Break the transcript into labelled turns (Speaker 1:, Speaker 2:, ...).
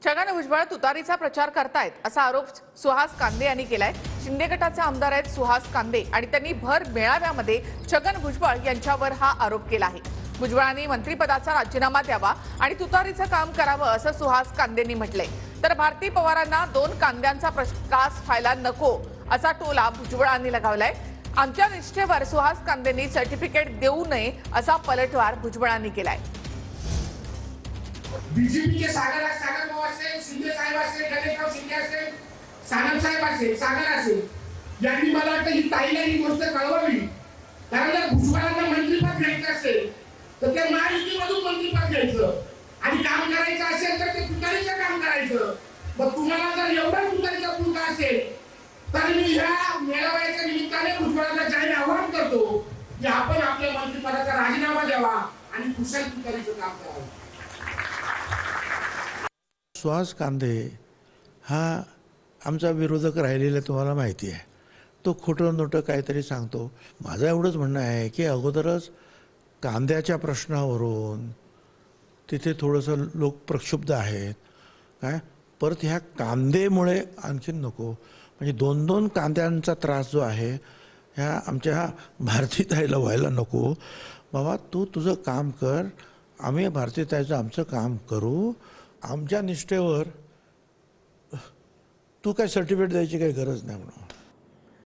Speaker 1: छगन भुजबळ तुतारीचा प्रचार करतायत असा आरोप सुहास कांदे यांनी केलाय। शिंदे गटाचे आमदार आहेत सुहास कांदे आणि त्यांनी भर मेळाव्यामध्ये छगन भुजबळ यांच्यावर हा आरोप केला आहे। भुजबळांनी मंत्रिपदाचा राजीनामा द्यावा आणि तुतारीचं काम करावं असं सुहास कांदेंनी म्हटलंय। तर भारती पवारांना दोन कांद्यांचा प्रकाश व्हायला नको असा टोला भुजबळांनी लगावलाय। आमच्या निष्ठेवर सुहास कांदेंनी सर्टिफिकेट देऊ नये असा पलटवार भुजबळांनी केलाय।
Speaker 2: बीजेपी के सागर भाऊ असेल, शिंदे साहेब असेल, गणेशराव शिंदे असेल, सानप साहेब असेल, सागर असेल, यांनी मला वाटतं ही ताईला ही गोष्ट कळवावी। कारण जर भुजबळांना मंत्रिपद घ्यायचं असेल तर ते महायुतीमधून मंत्रिपद घ्यायचं आणि काम करायचं असेल तर ते तुतारीचं काम करायचं। मग तुम्हाला जर एवढा तुतारीचा पुरता असेल तर मी ह्या मेळाव्याच्या निमित्ताने भुजबळांना जाहीर आवाहन करतो की आपण आपल्या मंत्रिपदाचा राजीनामा द्यावा आणि कुशल तुतारीचं काम करावं।
Speaker 3: सुहास कांदे हा आमचा विरोधक राहिलेला तुम्हाला माहिती आहे। तो खोटं नोटं काहीतरी सांगतो। माझं एवढंच म्हणणं आहे की अगोदरच कांद्याच्या प्रश्नावरून तिथे थोडंसं लोक प्रक्षुब्ध आहेत काय, परत ह्या कांदेमुळे आणखीन नको, म्हणजे दोन दोन कांद्यांचा त्रास जो आहे ह्या आमच्या भारतीताईला व्हायला नको। बाबा तू तुझं काम कर, आम्ही भारतीताईचं आमचं काम करू। आमच्या निष्ठेवर तू काय सर्टिफिकेट द्यायची काही गरज नाही म्हणून।